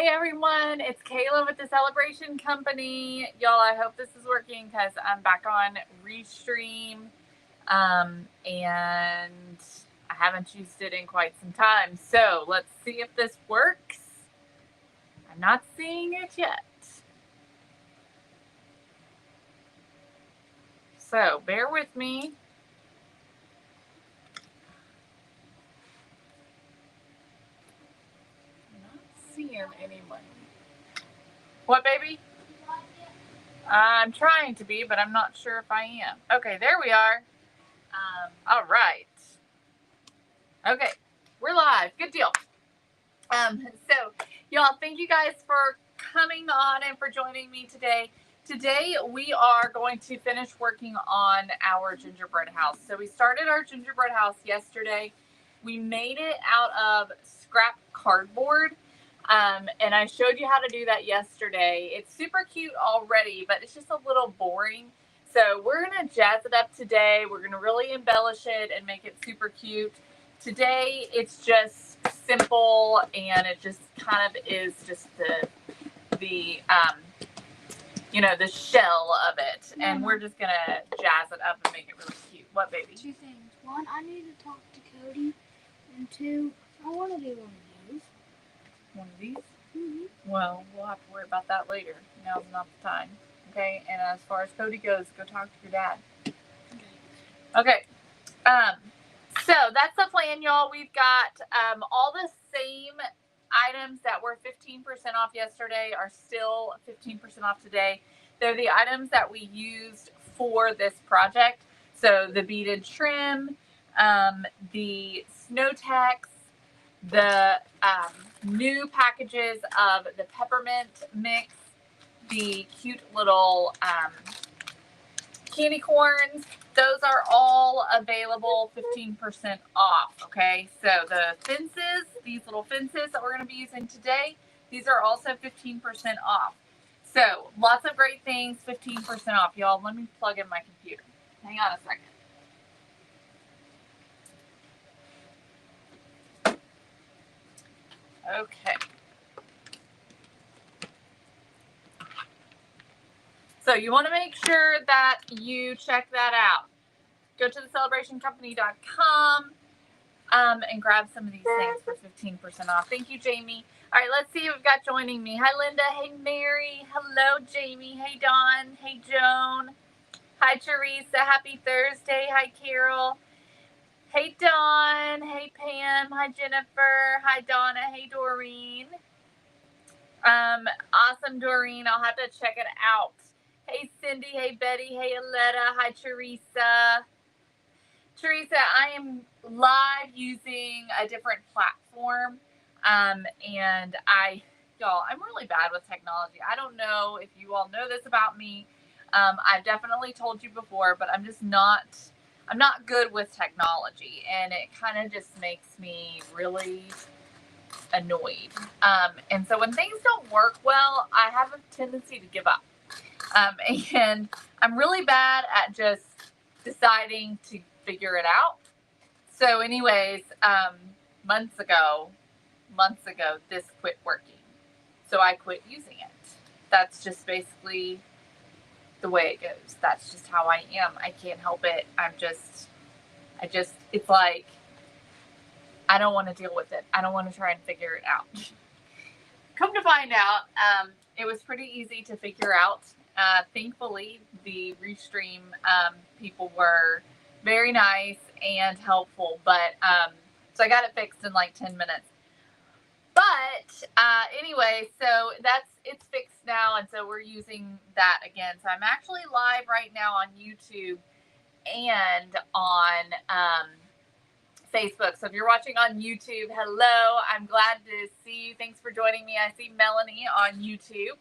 Hey everyone, it's Kayla with the Celebration Company. Y'all, I hope this is working because I'm back on Restream and I haven't used it in quite some time. So let's see if this works. I'm not seeing it yet. So bear with me. I'm not seeing anyone. What, baby? I'm trying to be, but I'm not sure if I am. Okay, there we are. All right. Okay, we're live. Good deal. So, y'all, thank you guys for coming on and for joining me today. Today, we are going to finish working on our gingerbread house. So, we started our gingerbread house yesterday. We made it out of scrap cardboard. And I showed you how to do that yesterday. It's super cute already, but it's just a little boring. So we're going to jazz it up today. We're going to really embellish it and make it super cute. Today, it's just simple, and it just kind of is just the the shell of it. And we're just going to jazz it up and make it really cute. What, baby? Two things. One, I need to talk to Cody. And two, I want to do one of these. One of these? Mm-hmm. Well, we'll have to worry about that later. Now's not the time. Okay? And as far as Cody goes, go talk to your dad. Okay. So that's the plan, y'all. We've got all the same items that were 15% off yesterday are still 15% off today. They're the items that we used for this project. So the beaded trim, the snow text, the new packages of the peppermint mix, the cute little candy corns. Those are all available 15% off, okay? So the fences, these little fences that we're going to be using today, these are also 15% off. So lots of great things, 15% off. Y'all, let me plug in my computer. Hang on a second. Okay. So you want to make sure that you check that out. Go to thecelebrationcompany.com and grab some of these things for 15% off. Thank you, Jamie. All right, let's see who we've got joining me. Hi, Linda. Hey, Mary. Hello, Jamie. Hey, Dawn. Hey, Joan. Hi, Teresa. Happy Thursday. Hi, Carol. Hey, Dawn. Hey, Pam. Hi, Jennifer. Hi, Donna. Hey, Doreen. Awesome, Doreen. I'll have to check it out. Hey, Cindy. Hey, Betty. Hey, Aletta. Hi, Teresa. Teresa, I am live using a different platform. And y'all, I'm really bad with technology. I don't know if you all know this about me. I've definitely told you before, but I'm not good with technology, and it kind of just makes me really annoyed. And so when things don't work well, I have a tendency to give up. And I'm really bad at just deciding to figure it out. So anyways, months ago, this quit working. So I quit using it. That's just basically the way it goes. That's just how I am. I can't help it. It's like, I don't want to deal with it. I don't want to try and figure it out. Come to find out, it was pretty easy to figure out. Thankfully, the Restream people were very nice and helpful, but so I got it fixed in like 10 minutes. But anyway, so it's fixed now, and so we're using that again. So I'm actually live right now on YouTube and on Facebook. So if you're watching on YouTube, hello. I'm glad to see you. Thanks for joining me. I see Melanie on YouTube.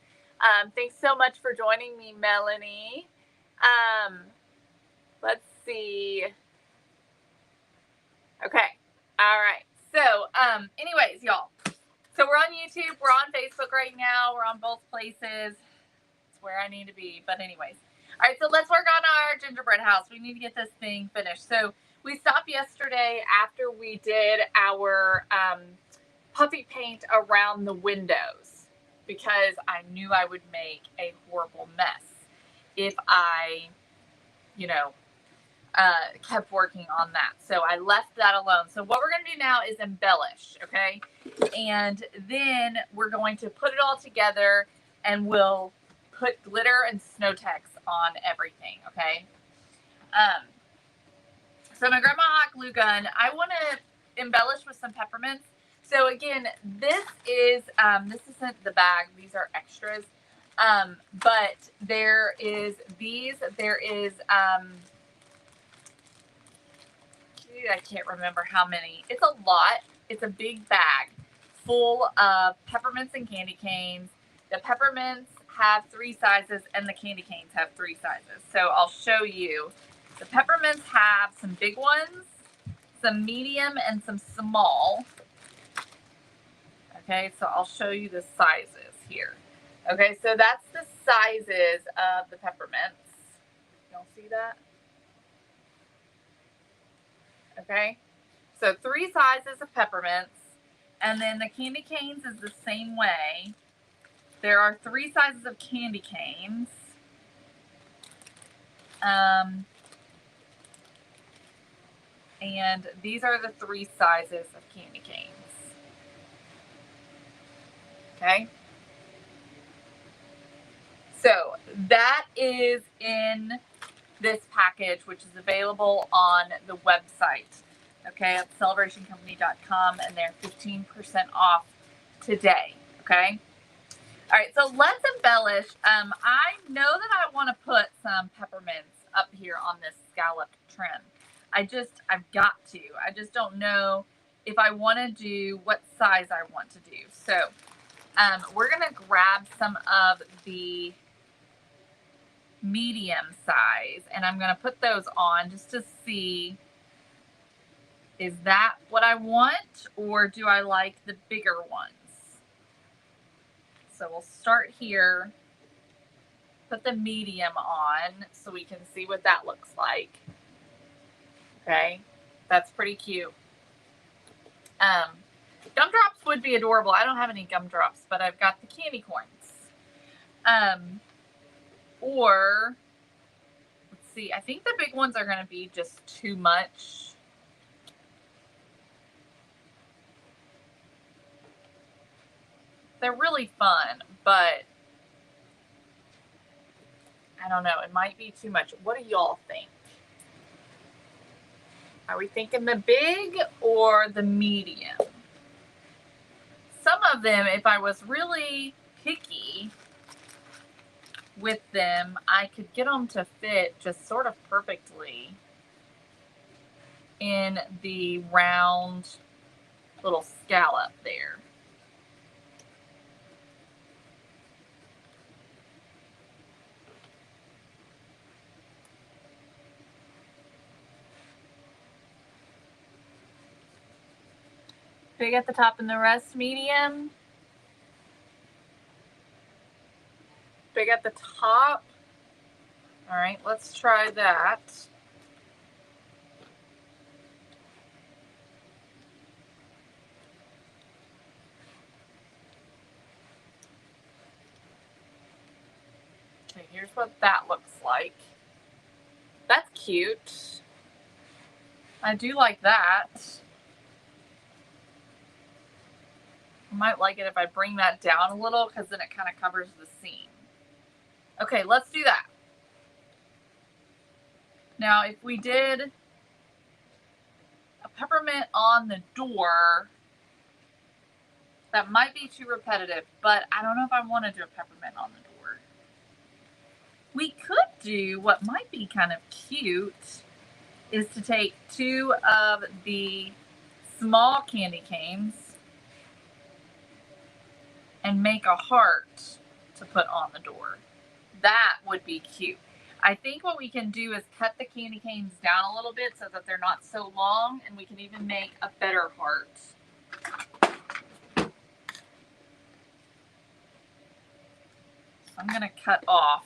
Thanks so much for joining me, Melanie. Let's see. Okay. All right. So, anyways, y'all. So we're on YouTube. We're on Facebook right now. We're on both places. It's where I need to be. But anyways. All right. So let's work on our gingerbread house. We need to get this thing finished. So we stopped yesterday after we did our puffy paint around the windows. because I knew I would make a horrible mess if I, you know, kept working on that. So I left that alone. So what we're going to do now is embellish, okay? And then we're going to put it all together and we'll put glitter and snow text on everything, okay? So my grandma hot glue gun, I want to embellish with some peppermints. So again, this isn't the bag. These are extras. But there is, I can't remember how many. It's a lot. It's a big bag full of peppermints and candy canes. The peppermints have 3 sizes and the candy canes have 3 sizes. So I'll show you. The peppermints have some big ones, some medium, and some small. Okay, so I'll show you the sizes here. Okay, so that's the sizes of the peppermints. Y'all see that? Okay, so 3 sizes of peppermints, and then the candy canes is the same way. There are 3 sizes of candy canes. And these are the 3 sizes of candy canes. Okay. So that is in this package, which is available on the website. Okay, at celebrationcompany.com, and they're 15% off today. Okay. All right, so let's embellish. I know that I want to put some peppermints up here on this scalloped trim. I've got to. I just don't know if I want to do what size I want to do. So we're going to grab some of the medium size, and I'm going to put those on just to see, is that what I want, or do I like the bigger ones? So we'll start here, put the medium on so we can see what that looks like. Okay, that's pretty cute. Gumdrops would be adorable. I don't have any gumdrops, but I've got the candy corns. Or let's see, I think the big ones are going to be just too much. They're really fun, but I don't know. It might be too much. What do y'all think? Are we thinking the big or the medium? Some of them, if I was really picky with them, I could get them to fit just sort of perfectly in the round little scallop there. Big at the top and the rest medium. Big at the top. All right, let's try that. Okay, here's what that looks like. That's cute. I do like that. I might like it if I bring that down a little, because then it kind of covers the seam. Okay, let's do that. Now, if we did a peppermint on the door, that might be too repetitive, but I don't know if I want to do a peppermint on the door. We could do what might be kind of cute, is to take 2 of the small candy canes and make a heart to put on the door. That would be cute. I think what we can do is cut the candy canes down a little bit so that they're not so long, and we can even make a better heart. So I'm going to cut off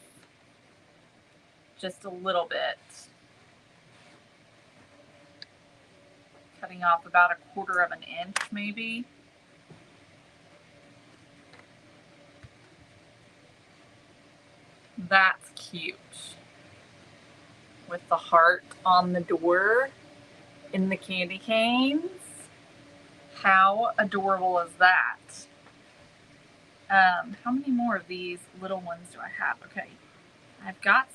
just a little bit. Cutting off about 1/4 of an inch maybe. That's cute. With the heart on the door in the candy canes. How adorable is that? How many more of these little ones do I have? Okay, I've got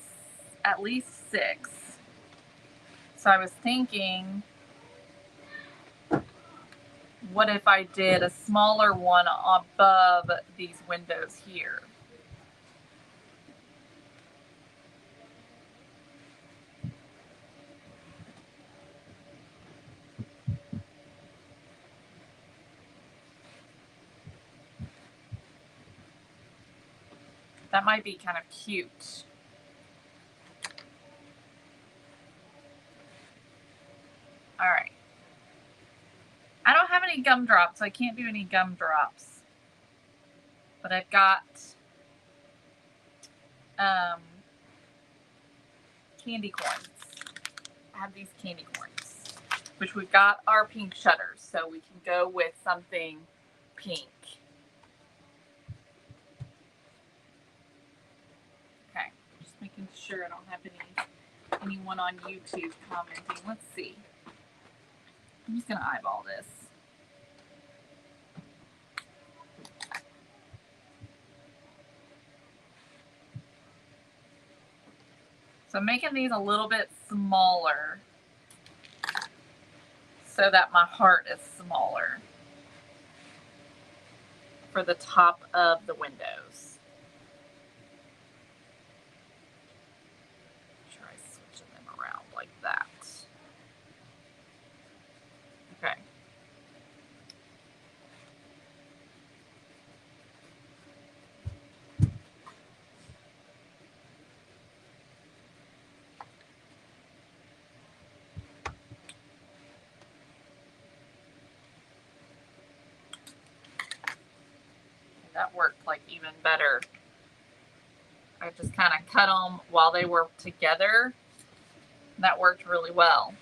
at least 6. So I was thinking, what if I did a smaller one above these windows here? That might be kind of cute. All right. I don't have any gumdrops, so I can't do any gumdrops. But I've got candy corns. I have these candy corns, which we've got our pink shutters, so we can go with something pink. Okay, just making sure I don't have anyone on YouTube commenting. Let's see. I'm just gonna eyeball this. So I'm making these a little bit smaller so that my heart is smaller for the top of the windows. Try switching them around like that. Okay. That worked like even better. I just kind of cut them while they were together. That worked really well.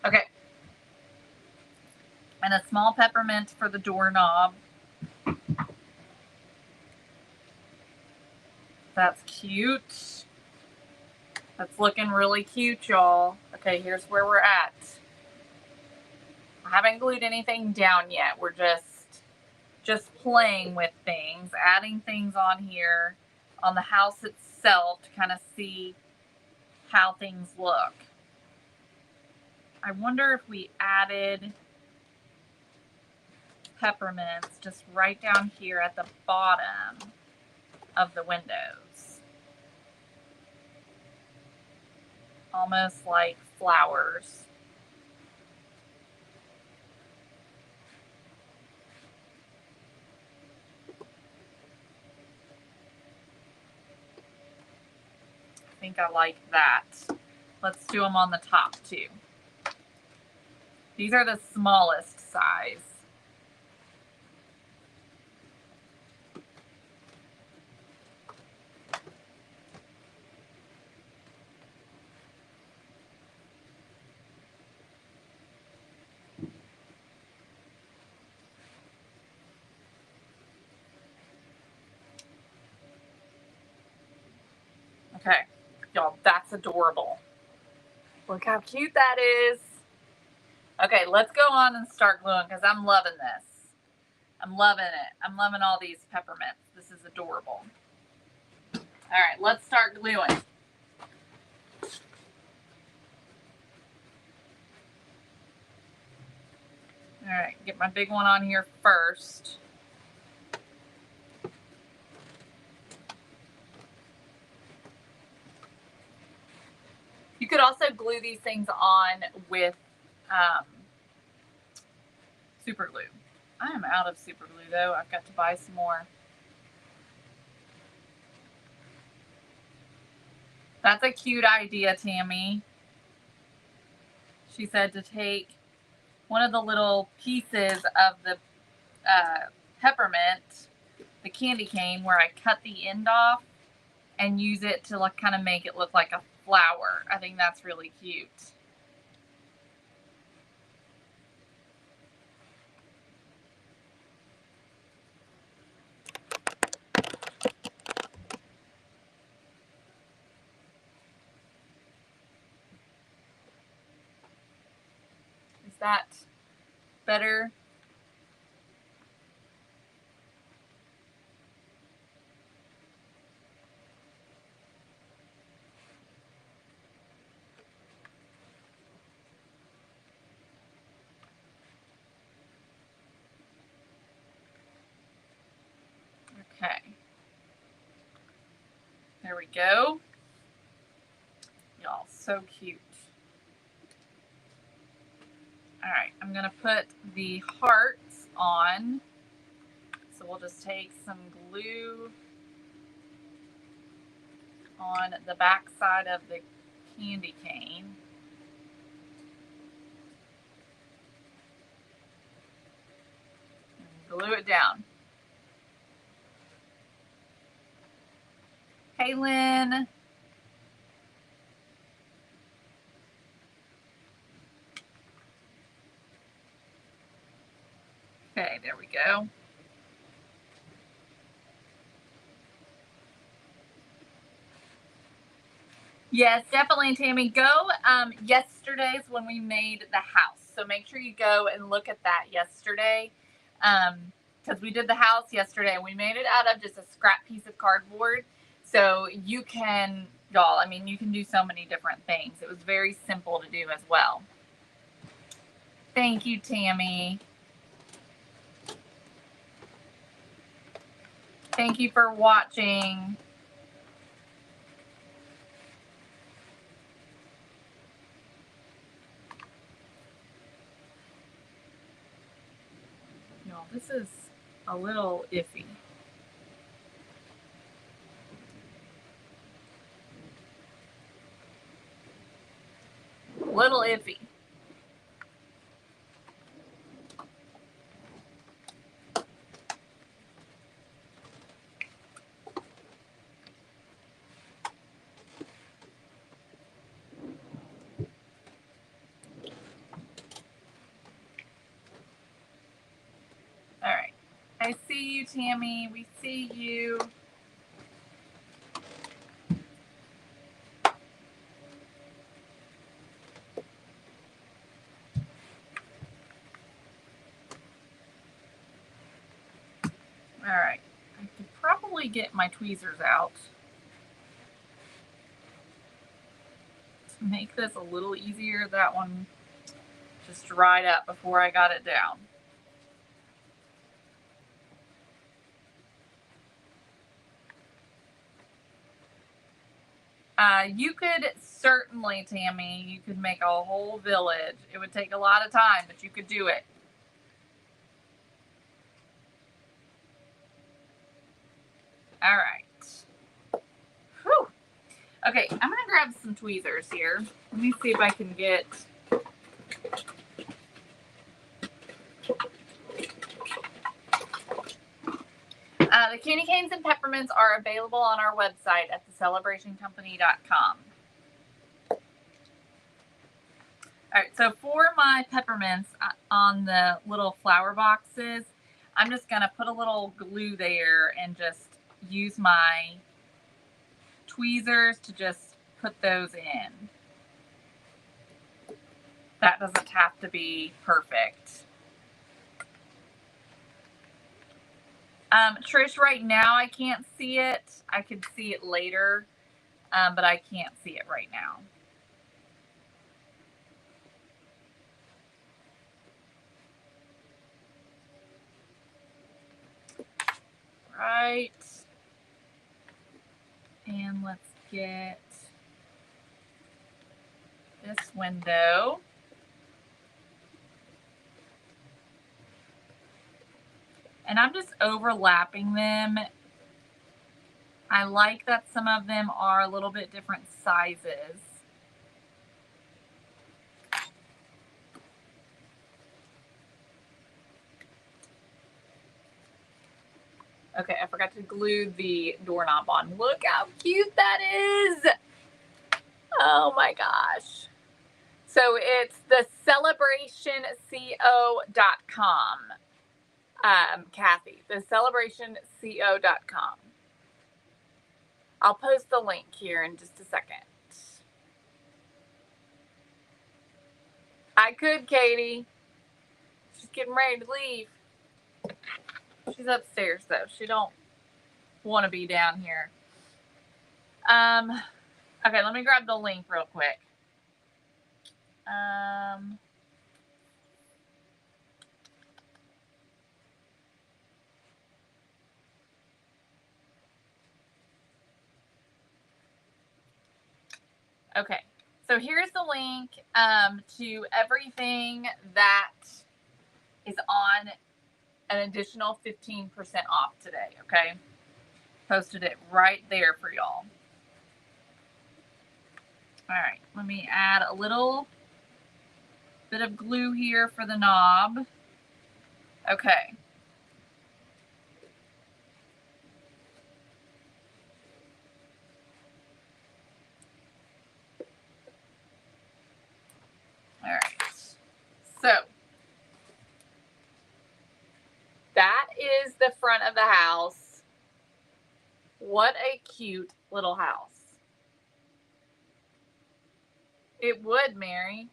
Okay. And a small peppermint for the doorknob. That's cute. That's looking really cute, y'all. Okay, here's where we're at. I haven't glued anything down yet. We're just playing with things, adding things on here on the house itself to kind of see how things look. I wonder if we added peppermints just right down here at the bottom of the windows. Almost like flowers. I think I like that. Let's do them on the top too. These are the smallest size. Okay, y'all, that's adorable. Look how cute that is. Okay, let's go on and start gluing because I'm loving this. I'm loving it. I'm loving all these peppermints. This is adorable. All right, let's start gluing. All right, get my big one on here first. You could also glue these things on with super glue. I am out of super glue though. I've got to buy some more. That's a cute idea, Tammy. She said to take one of the little pieces of the peppermint, the candy cane, where I cut the end off, and use it to like kind of make it look like a flower. I think that's really cute. that better? Okay. There we go. Y'all, so cute. All right, I'm gonna put the hearts on. So we'll just take some glue on the back side of the candy cane. And glue it down. Hey, Lynn. Okay, there we go. Yes, definitely, Tammy. Go yesterday's when we made the house. So make sure you go and look at that yesterday. Because we did the house yesterday and we made it out of just a scrap piece of cardboard. So you can, y'all, I mean, you can do so many different things. It was very simple to do as well. Thank you, Tammy. Thank you for watching. Y'all, this is a little iffy. Little iffy. All right. I see you, Tammy. We see you. All right. I could probably get my tweezers out to make this a little easier. That one just dried up before I got it down. You could certainly, Tammy, you could make a whole village. It would take a lot of time, but you could do it. All right. Whew. Okay, I'm going to grab some tweezers here. Let me see if I can get... the candy canes and peppermints are available on our website at thecelebrationcompany.com. All right, so for my peppermints on the little flower boxes, I'm just going to put a little glue there and just use my tweezers to just put those in. That doesn't have to be perfect. Trish, right now I can't see it. I could see it later, but I can't see it right now. Right. And let's get this window. And I'm just overlapping them. I like that some of them are a little bit different sizes. Okay, I forgot to glue the doorknob on. Look how cute that is. Oh my gosh. So it's the celebrationco.com. Kathy, the celebrationco.com. I'll post the link here in just a second. I could, Katie. getting ready to leave. She's upstairs though. She don't want to be down here. Okay, let me grab the link real quick. Okay, so here's the link to everything that is on an additional 15% off today, okay? Posted it right there for y'all. All right, let me add a little bit of glue here for the knob. Okay. All right. So that is the front of the house. What a cute little house. It would, Mary.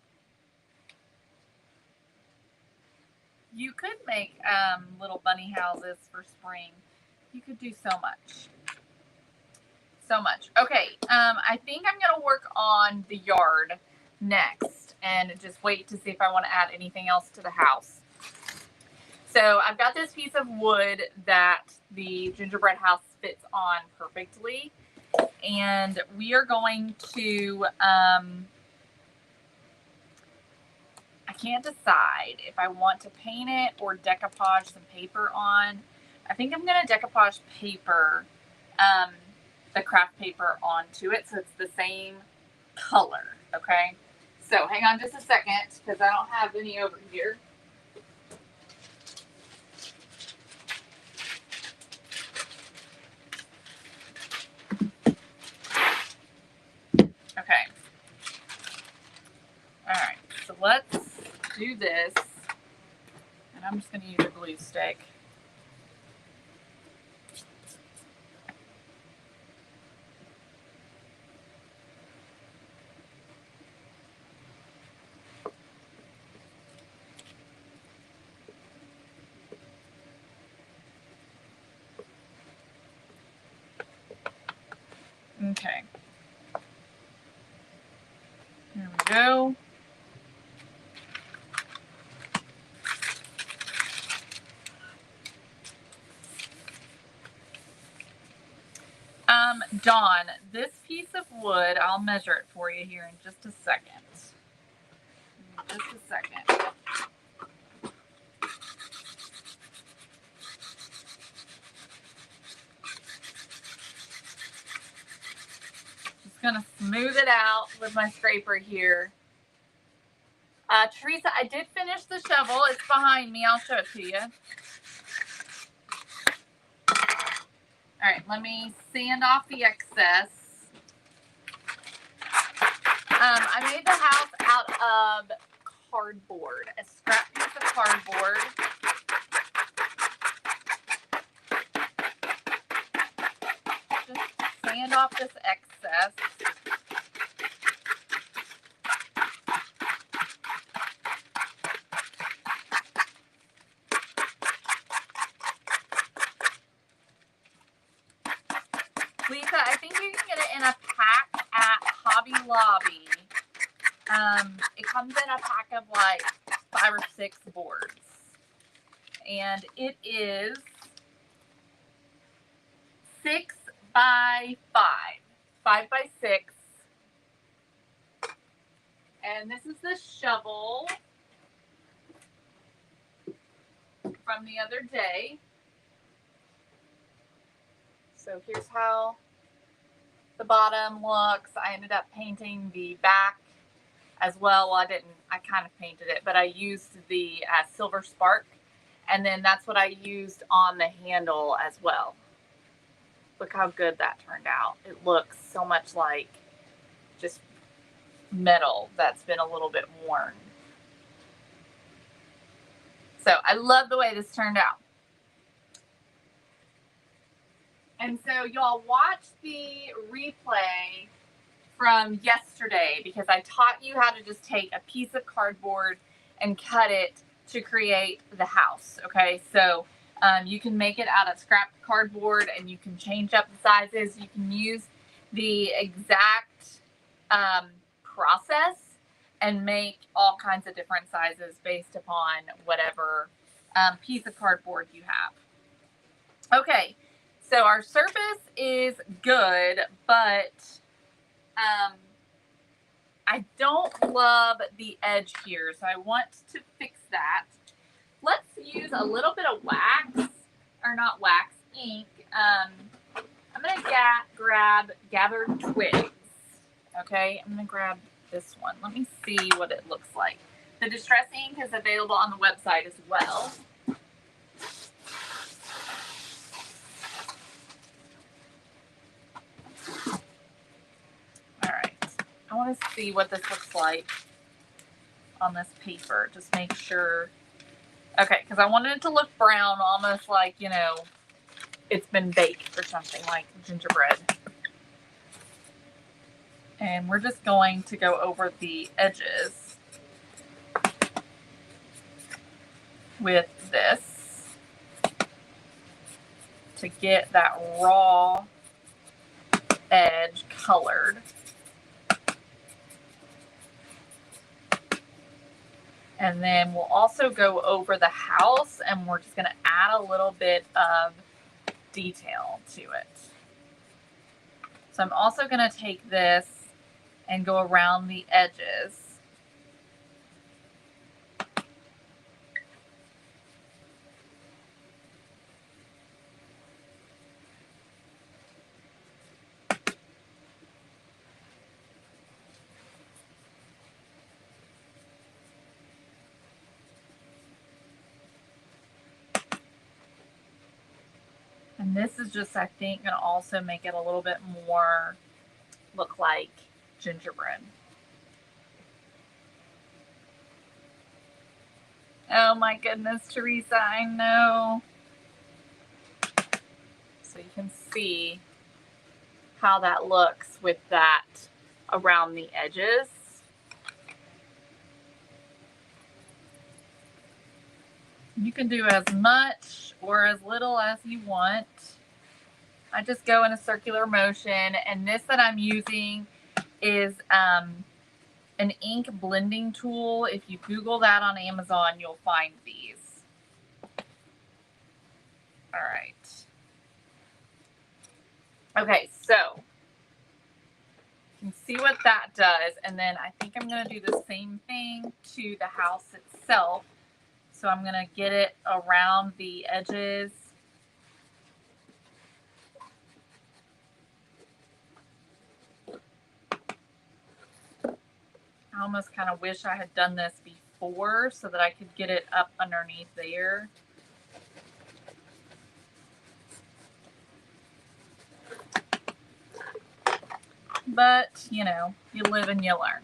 You could make little bunny houses for spring. You could do so much. So much. Okay, I think I'm going to work on the yard next and just wait to see if I want to add anything else to the house. So I've got this piece of wood that the gingerbread house fits on perfectly. And we are going to, I can't decide if I want to paint it or decoupage some paper on. I think I'm going to decoupage paper, the craft paper onto it so it's the same color, okay? So hang on just a second because I don't have any over here. Okay. All right, so let's do this. And I'm just going to use a glue stick. Okay. Here we go. Dawn, this piece of wood, I'll measure it for you here in just a second. Just a second. Just gonna smooth it out with my scraper here. Teresa, I did finish the shovel. It's behind me. I'll show it to you. All right, let me sand off the excess. I made the house out of cardboard, a scrap piece of cardboard. Just sand off this excess. Lisa, I think you can get it in a pack at Hobby Lobby. It comes in a pack of like 5 or 6 boards. And it is 6 by 5. 5 by 6. And this is the shovel from the other day. So here's how the bottom looks. I ended up painting the back as well. Well, I kind of painted it, but I used the silver spark. And then that's what I used on the handle as well. Look how good that turned out. It looks so much like just metal that's been a little bit worn. So I love the way this turned out. And so y'all watch the replay from yesterday because I taught you how to just take a piece of cardboard and cut it to create the house. Okay, so you can make it out of scrap cardboard and you can change up the sizes. You can use the exact process and make all kinds of different sizes based upon whatever piece of cardboard you have. Okay, so our surface is good, but I don't love the edge here, so I want to fix that. Let's use a little bit of wax, or not wax, ink. I'm going to grab gathered twigs. Okay, I'm going to grab this one. Let me see what it looks like. The distress ink is available on the website as well. All right, I want to see what this looks like on this paper. Just make sure. Okay, because I wanted it to look brown, almost like, you know, it's been baked or something, like gingerbread. And we're just going to go over the edges with this to get that raw edge colored. And then we'll also go over the house, and we're just going to add a little bit of detail to it. So I'm also going to take this and go around the edges. And this is just, I think, going to also make it a little bit more look like gingerbread. Oh my goodness, Teresa, I know. So you can see how that looks with that around the edges. You can do as much or as little as you want. I just go in a circular motion, and this that I'm using is an ink blending tool. If you Google that on Amazon, you'll find these. All right. Okay, so you can see what that does, and then I think I'm going to do the same thing to the house itself. So I'm going to get it around the edges. I almost kind of wish I had done this before so that I could get it up underneath there. But, you know, you live and you learn.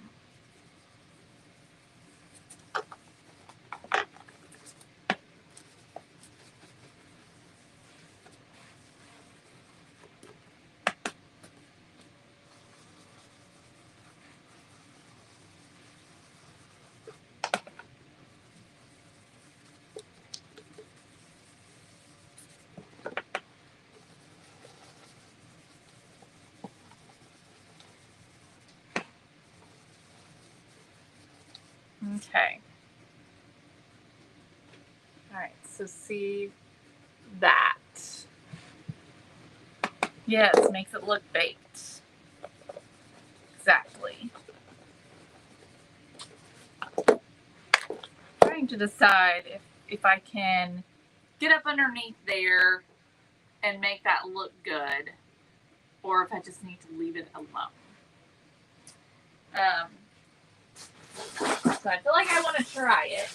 Okay. All right, so see that. Yes, makes it look baked. Exactly. Trying to decide if I can get up underneath there and make that look good, or if I just need to leave it alone. So I feel like I want to try it.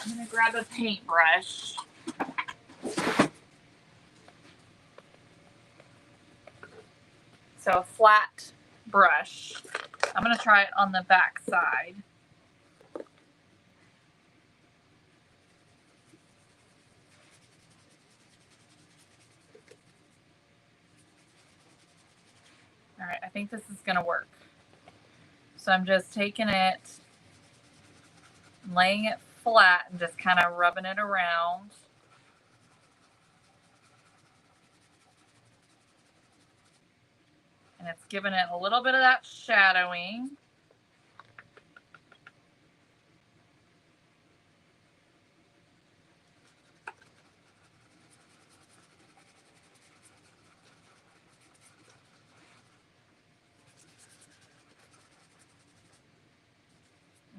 I'm going to grab a paintbrush. So a flat brush. I'm going to try it on the back side. All right, I think this is going to work. So I'm just taking it I'm laying it flat and just kind of rubbing it around. And it's giving it a little bit of that shadowing.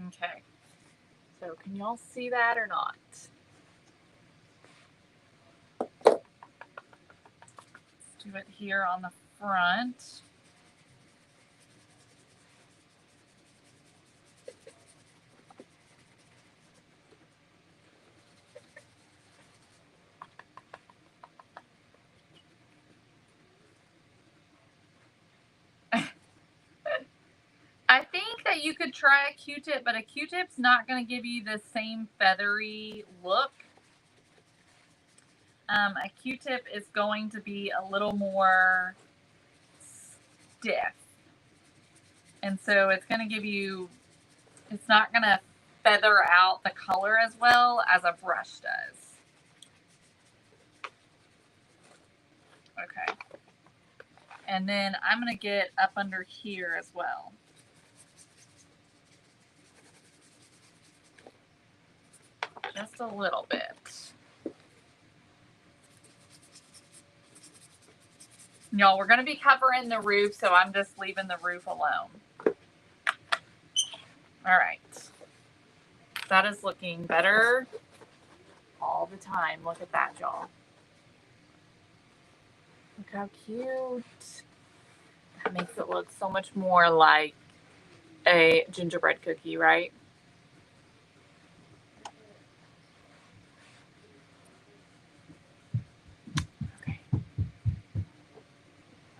Okay, so can y'all see that or not? Let's do it here on the front. I think that you could try a Q-tip, but a Q-tip's not going to give you the same feathery look. A Q-tip is going to be a little more stiff. And so it's going to give you, it's not going to feather out the color as well as a brush does. Okay. And then I'm going to get up under here as well. Just a little bit. Y'all, we're going to be covering the roof, so I'm just leaving the roof alone. All right. That is looking better all the time. Look at that, y'all. Look how cute. That makes it look so much more like a gingerbread cookie, right? Okay.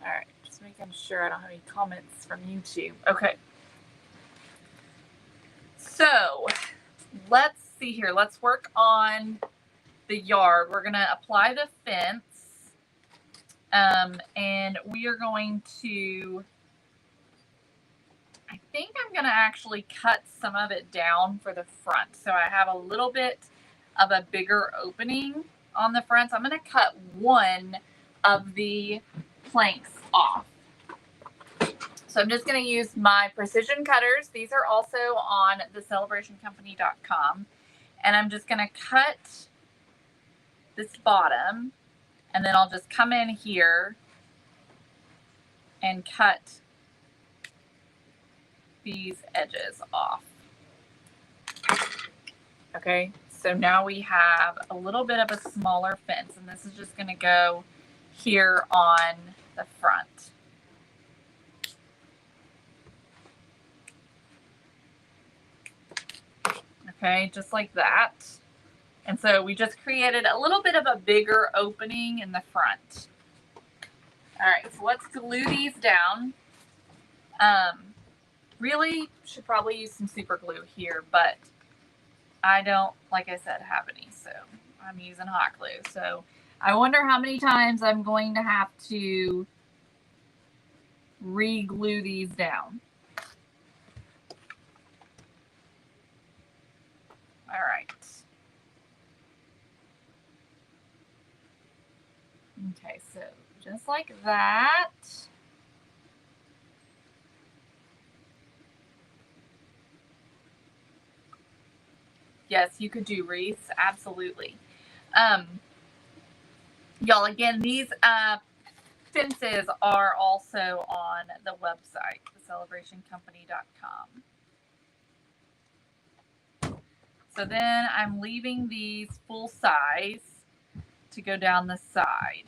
All right. Just making sure I don't have any comments from YouTube. Okay. So let's see here. Let's work on the yard. We're going to apply the fence. And we are going to, I think I'm going to actually cut some of it down for the front. So I have a little bit of a bigger opening on the front. So I'm going to cut one of the planks off. So I'm just going to use my precision cutters. These are also on thecelebrationcompany.com. And I'm just going to cut this bottom. And then I'll just come in here and cut these edges off. Okay, so now we have a little bit of a smaller fence, and this is just going to go here on the front. Okay, just like that. And so we just created a little bit of a bigger opening in the front. All right, so let's glue these down. Really should probably use some super glue here, but I don't, like I said, have any, so I'm using hot glue. So I wonder how many times I'm going to have to re-glue these down. All right. Okay, so just like that. Yes, you could do wreaths, absolutely. Y'all, again, these fences are also on the website, thecelebrationcompany.com. So then I'm leaving these full size to go down the side.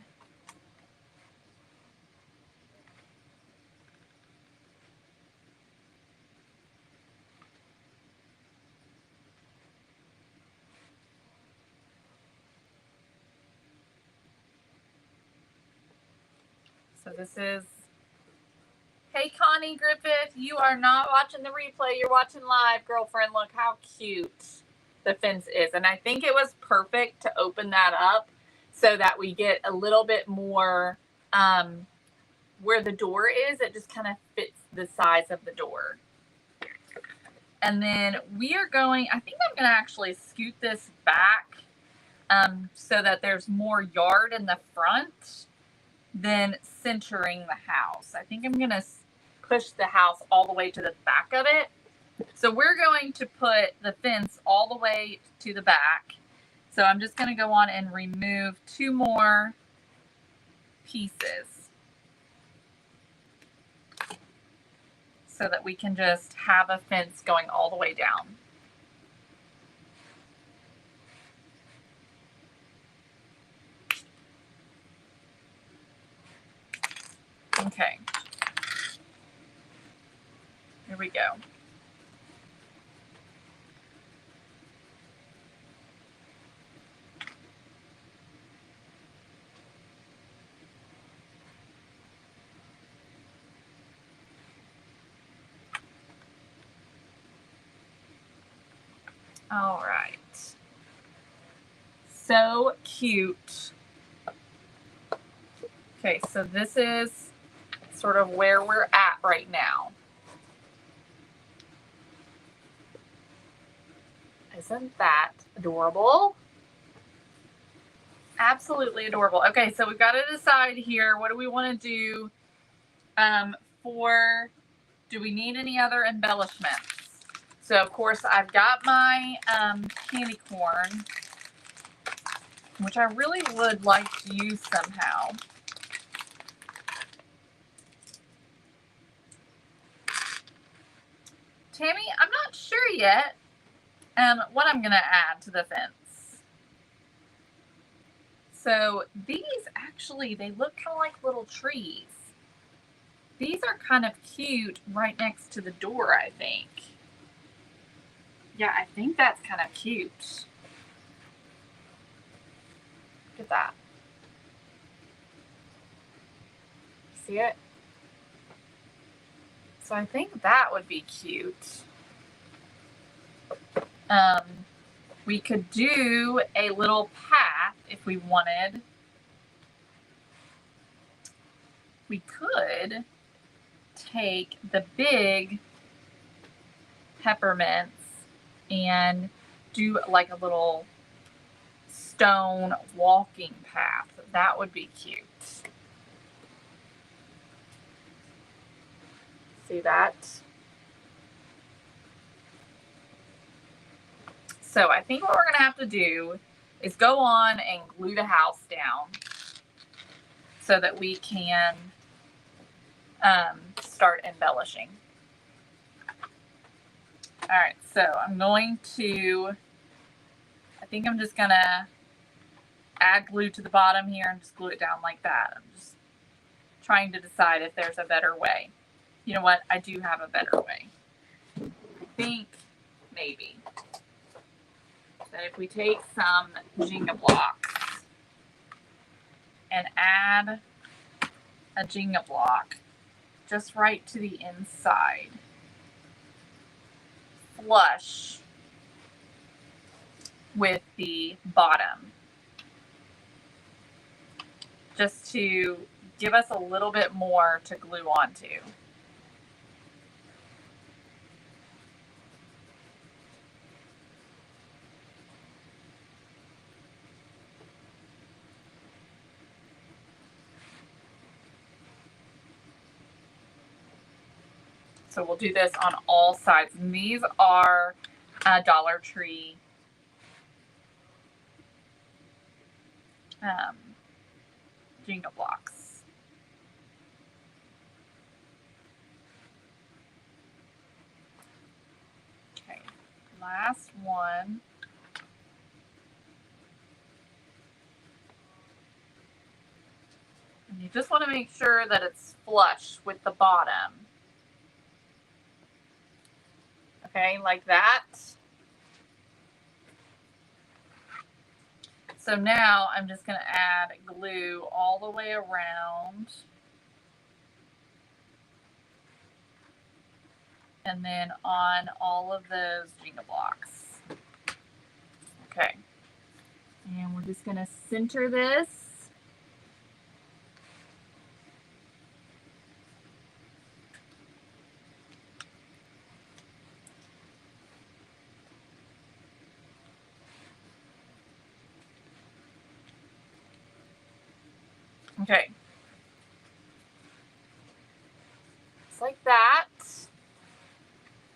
So this is, hey Connie Griffith, you are not watching the replay, you're watching live, girlfriend. Look how cute the fence is. And I think it was perfect to open that up so that we get a little bit more where the door is. It just kind of fits the size of the door. And then we are going, I think I'm going to actually scoot this back so that there's more yard in the front than centering the house. I think I'm going to push the house all the way to the back of it. So we're going to put the fence all the way to the back. So I'm just going to go on and remove 2 more pieces so that we can just have a fence going all the way down. Okay. Here we go. All right. So cute. Okay, so this is sort of where we're at right now. Isn't that adorable? Absolutely adorable. Okay, so we've got to decide here, what do we want to do do we need any other embellishments? So of course I've got my candy corn, which I really would like to use somehow. Tammy, I'm not sure yet what I'm going to add to the fence. So these actually, they look kind of like little trees. These are kind of cute right next to the door, I think. Yeah, I think that's kind of cute. Look at that. See it? So I think that would be cute. We could do a little path if we wanted. We could take the big peppermints and do like a little stone walking path. That would be cute. See that? So I think what we're going to have to do is go on and glue the house down so that we can start embellishing. All right, so I'm going to, I think I'm just going to add glue to the bottom here and just glue it down like that. I'm just trying to decide if there's a better way. You know what? I do have a better way. I think maybe that if we take some Jenga blocks and add a Jenga block just right to the inside, flush with the bottom, just to give us a little bit more to glue onto. So we'll do this on all sides. And these are Dollar Tree Jenga blocks. Okay, last one. And you just want to make sure that it's flush with the bottom. Okay, like that. So now I'm just going to add glue all the way around. And then on all of those Jenga blocks. Okay. And we're just going to center this. Okay. Just like that.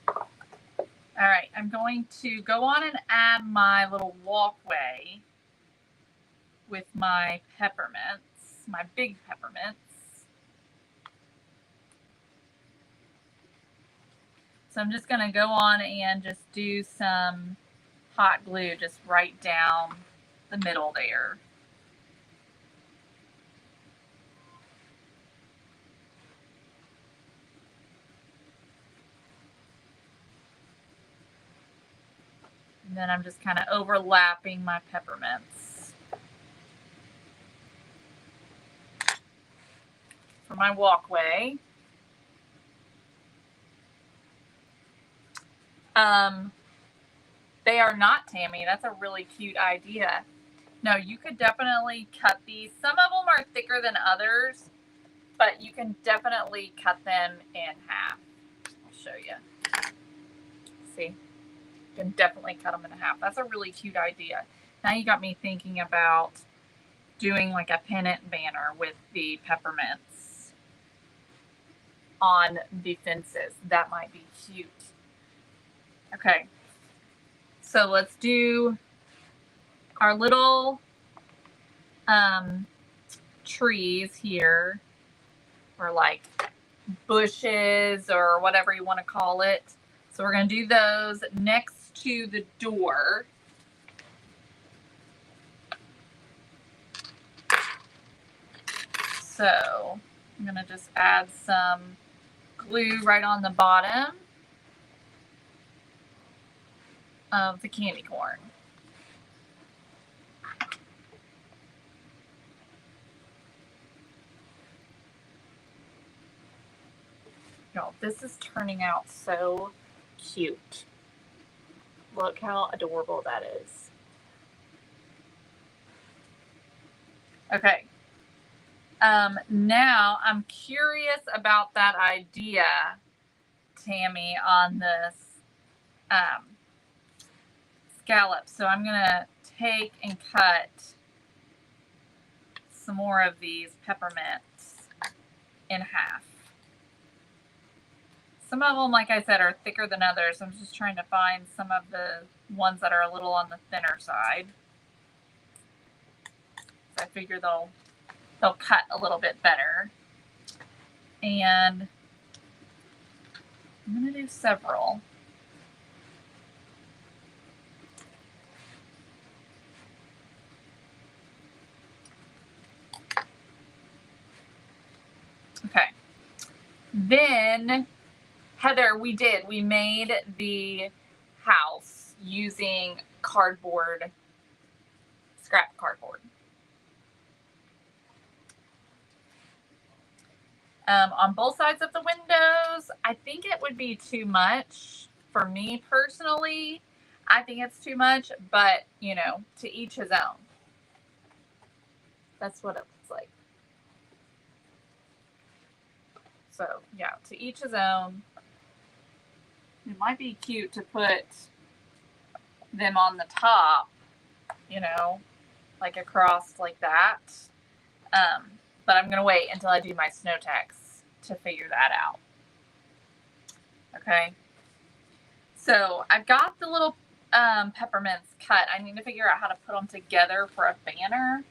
All right, I'm going to go on and add my little walkway with my peppermints, my big peppermints. So I'm just gonna go on and just do some hot glue just right down the middle there. And then I'm just kind of overlapping my peppermints for my walkway. They are not, Tammy. That's a really cute idea. No, you could definitely cut these. Some of them are thicker than others, but you can definitely cut them in half. I'll show you. See? You can definitely cut them in half. That's a really cute idea. Now you got me thinking about doing like a pennant banner with the peppermints on the fences. That might be cute. Okay. So let's do our little trees here, or like bushes or whatever you want to call it. So we're going to do those next to the door. So I'm going to just add some glue right on the bottom of the candy corn. Y'all, this is turning out so cute. Look how adorable that is. Okay. Now I'm curious about that idea, Tammy, on this scallop. So I'm gonna take and cut some more of these peppermints in half. Some of them, like I said, are thicker than others. I'm just trying to find some of the ones that are a little on the thinner side. So I figure they'll cut a little bit better. And I'm gonna do several. Okay. Then, Heather, we made the house using cardboard, scrap cardboard. On both sides of the windows, I think it would be too much for me personally. I think it's too much, but you know, to each his own. That's what it looks like. So yeah, to each his own. It might be cute to put them on the top, you know, like across like that. But I'm gonna wait until I do my snow tax to figure that out. Okay. So I've got the little peppermints cut. I need to figure out how to put them together for a banner.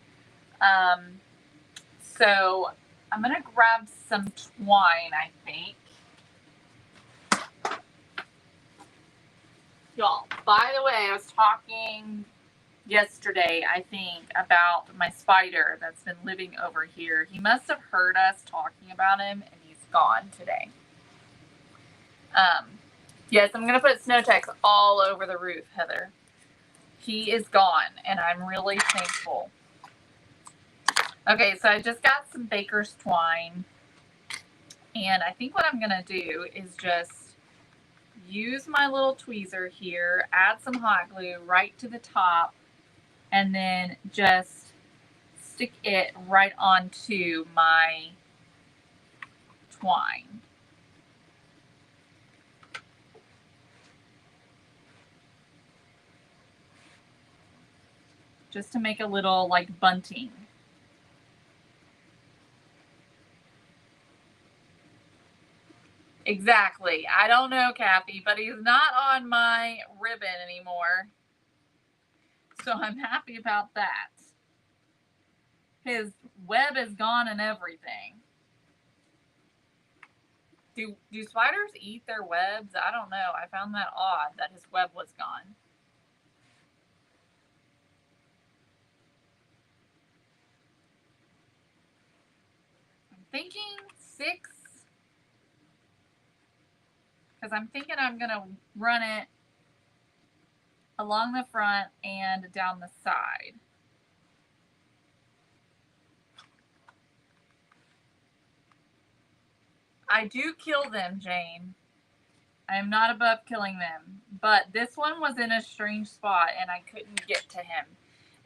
So I'm gonna grab some twine, I think. Y'all, by the way, I was talking yesterday, I think, about my spider that's been living over here. He must have heard us talking about him, and he's gone today. Yes, I'm going to put snow tacks all over the roof, Heather. He is gone, and I'm really thankful. Okay, so I just got some baker's twine, and I think what I'm going to do is just use my little tweezer here, add some hot glue right to the top, and then just stick it right onto my twine. Just to make a little like bunting. Exactly. I don't know, Kathy, but he's not on my ribbon anymore. So I'm happy about that. His web is gone and everything. Do spiders eat their webs? I don't know. I found that odd that his web was gone. I'm thinking 6, because I'm thinking I'm going to run it along the front and down the side. I do kill them, Jane. I am not above killing them. But this one was in a strange spot and I couldn't get to him.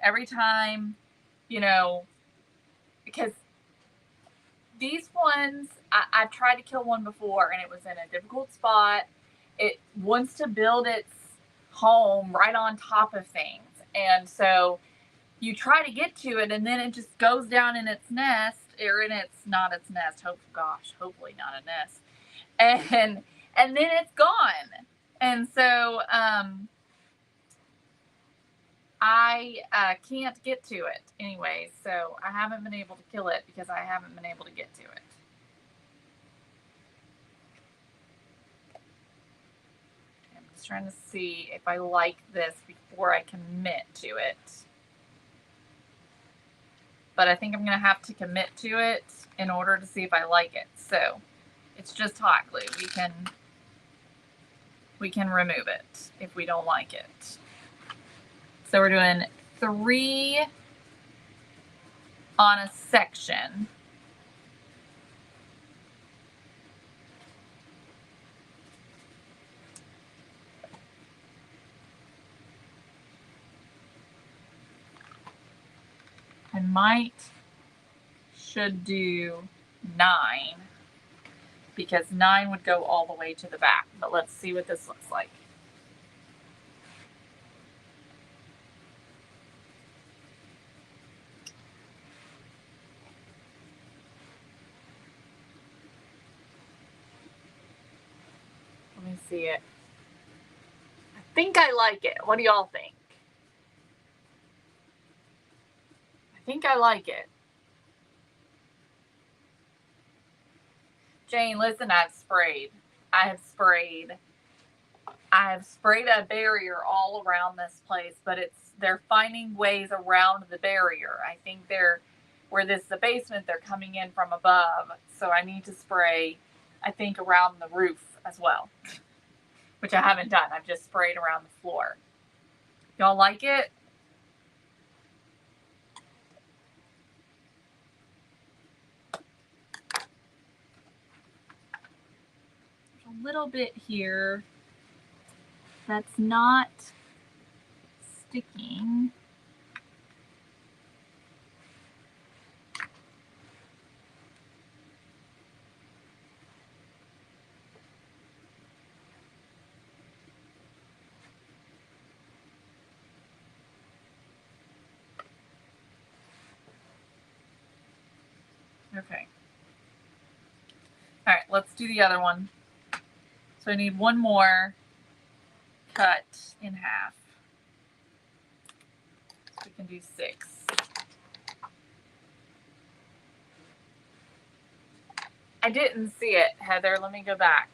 Every time, you know, because these ones, I've tried to kill one before and it was in a difficult spot. It wants to build its home right on top of things. And so you try to get to it and then it just goes down in its nest, or in its, not its nest, hopefully not a nest. And then it's gone. And so I can't get to it anyway. So I haven't been able to kill it because I haven't been able to get to it. I'm just trying to see if I like this before I commit to it. But I think I'm going to have to commit to it in order to see if I like it. So it's just hot glue. We can remove it if we don't like it. So we're doing 3 on a section. I should do 9 because 9 would go all the way to the back. But let's see what this looks like. Let me see it. I think I like it. What do y'all think? I think I like it. Jane, listen, I have sprayed a barrier all around this place, but they're finding ways around the barrier. I think where this is the basement, they're coming in from above. So I need to spray, I think, around the roof as well, which I haven't done. I've just sprayed around the floor. Y'all like it? There's a little bit here that's not sticking. Okay. All right, let's do the other one. So I need one more cut in half. So we can do 6. I didn't see it, Heather. Let me go back.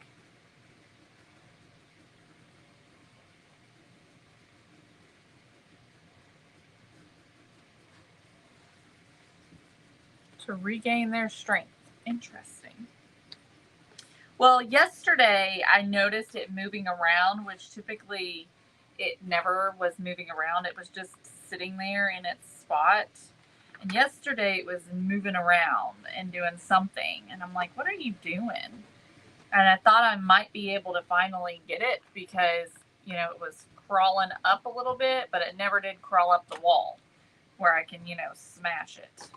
To regain their strength. Interesting. Well, yesterday I noticed it moving around, which typically it never was moving around. It was just sitting there in its spot. And yesterday it was moving around and doing something. And I'm like, what are you doing? And I thought I might be able to finally get it because, it was crawling up a little bit, but it never did crawl up the wall where I can, smash it.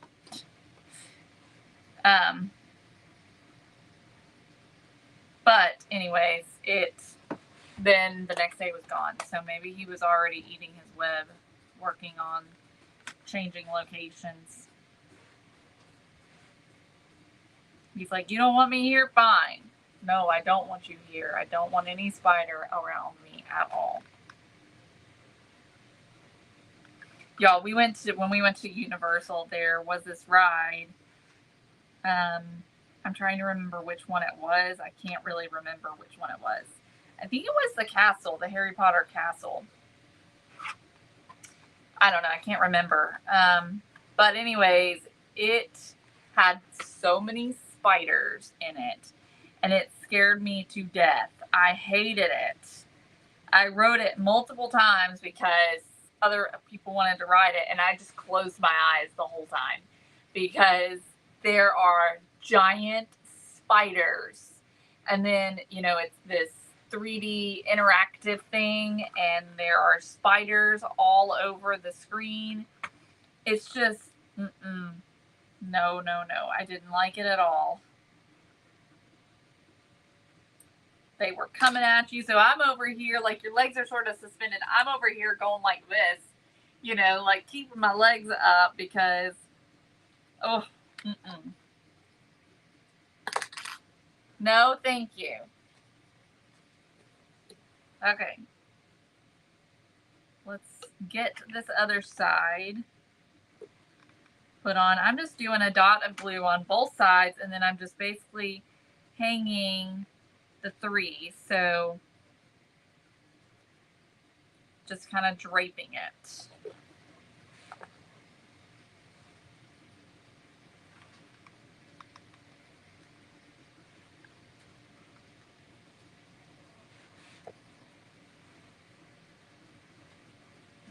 But anyways, then the next day was gone. So maybe he was already eating his web, working on changing locations. He's like, you don't want me here? Fine. No, I don't want you here. I don't want any spider around me at all. Y'all, when we went to Universal, there was this ride. I'm trying to remember which one it was. I can't really remember which one it was. I think it was the castle, the Harry Potter castle. I don't know. I can't remember. But anyways, it had so many spiders in it, and it scared me to death. I hated it. I rode it multiple times because other people wanted to ride it, and I just closed my eyes the whole time because there are giant spiders. And then, it's this 3D interactive thing, and there are spiders all over the screen. It's just, no. I didn't like it at all. They were coming at you. So I'm over here, like your legs are sort of suspended. I'm over here going like this, like keeping my legs up because, no, thank you. Okay. Let's get this other side put on. I'm just doing a dot of glue on both sides, and then I'm just basically hanging the 3. So just kind of draping it.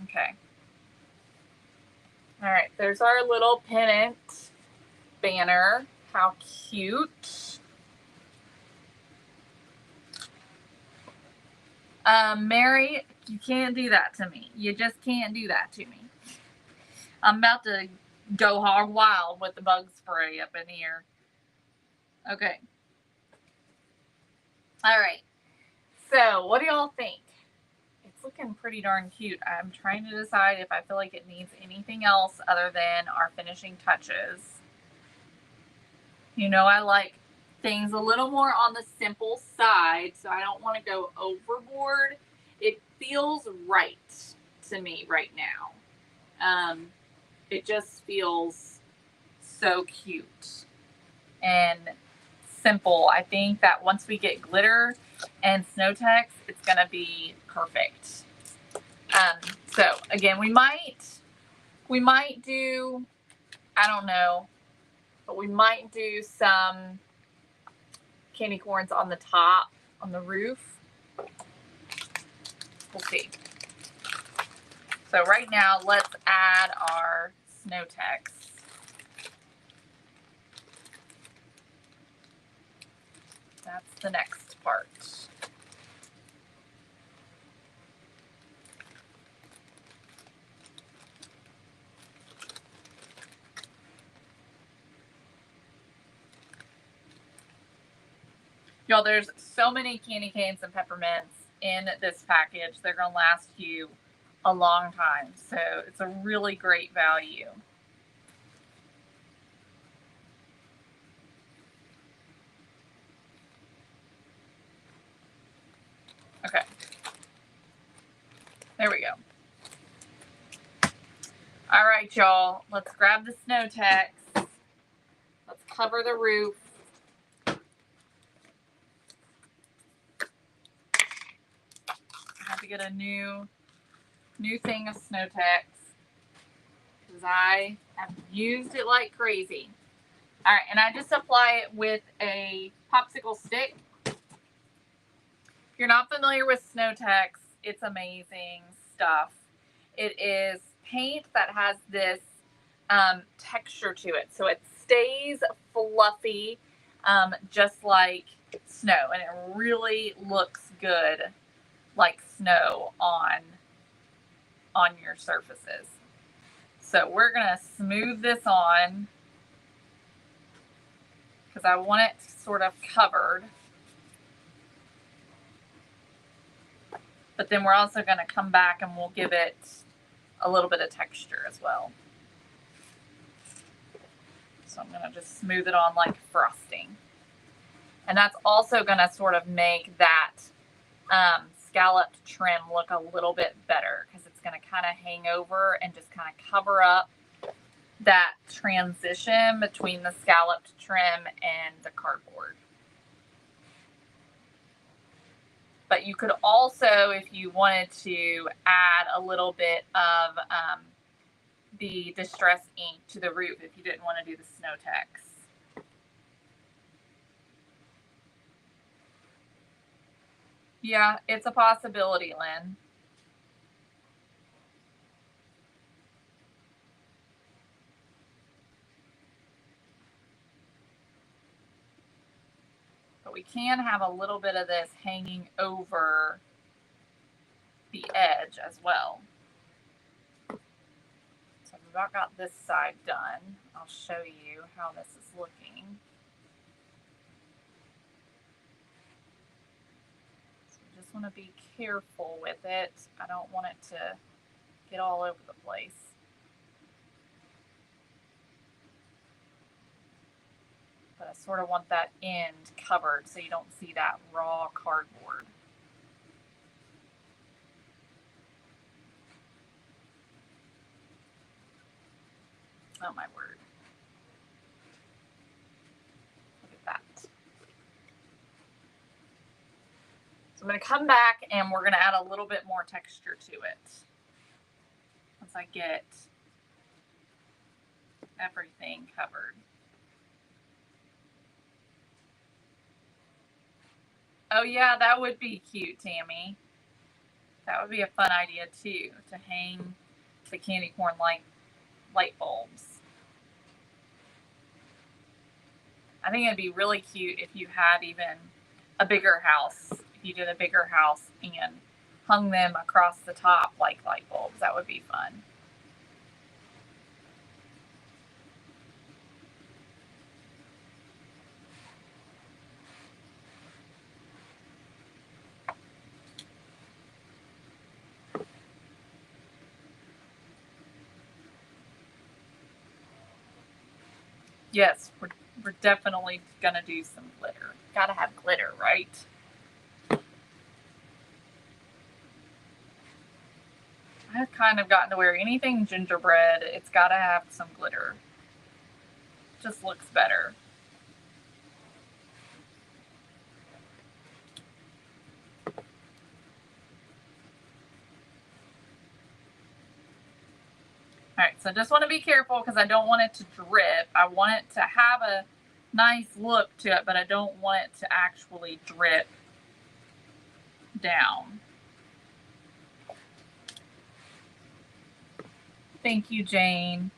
Okay. All right, there's our little pennant banner. How cute. Mary, you can't do that to me. You just can't do that to me. I'm about to go hog wild with the bug spray up in here. Okay. All right. So, what do y'all think? It's looking pretty darn cute. I'm trying to decide if I feel like it needs anything else other than our finishing touches. I like things a little more on the simple side, so I don't want to go overboard. It feels right to me right now. It just feels so cute and simple. I think that once we get glitter and snow text, it's going to be perfect. So again, we might do, I don't know, but we might do some candy corns on the top, on the roof. We'll see. So right now, let's add our snow text. That's the next part. Y'all, there's so many candy canes and peppermints in this package. They're going to last you a long time. So it's a really great value. Okay. There we go. All right, y'all. Let's grab the snow text. Let's cover the roof. I have to get a new thing of snow text because I have used it like crazy. All right, and I just apply it with a popsicle stick. If you're not familiar with snow text, it's amazing stuff. It is paint that has this texture to it, so it stays fluffy, just like snow, and it really looks good like snow on your surfaces. So we're gonna smooth this on because I want it sort of covered. But then we're also going to come back and we'll give it a little bit of texture as well. So I'm going to just smooth it on like frosting. And that's also going to sort of make that scalloped trim look a little bit better because it's going to kind of hang over and just kind of cover up that transition between the scalloped trim and the cardboard. But you could also, if you wanted to, add a little bit of the Distress ink to the roof if you didn't want to do the snow text. Yeah, it's a possibility, Lynn. But we can have a little bit of this hanging over the edge as well. So we've about got this side done. I'll show you how this is looking. So we just want to be careful with it. I don't want it to get all over the place. But I sort of want that end covered so you don't see that raw cardboard. Oh my word. Look at that. So I'm going to come back and we're going to add a little bit more texture to it. Once I get everything covered. Oh yeah, that would be cute, Tammy. That would be a fun idea too, to hang the candy corn light bulbs. I think it'd be really cute if you had even a bigger house. If you did a bigger house and hung them across the top like light bulbs, that would be fun. Yes, we're definitely gonna do some glitter. Gotta have glitter, right? I've kind of gotten to where anything gingerbread, it's gotta have some glitter. Just looks better. All right, so just want to be careful because I don't want it to drip. I want it to have a nice look to it, but I don't want it to actually drip down. Thank you, Jane.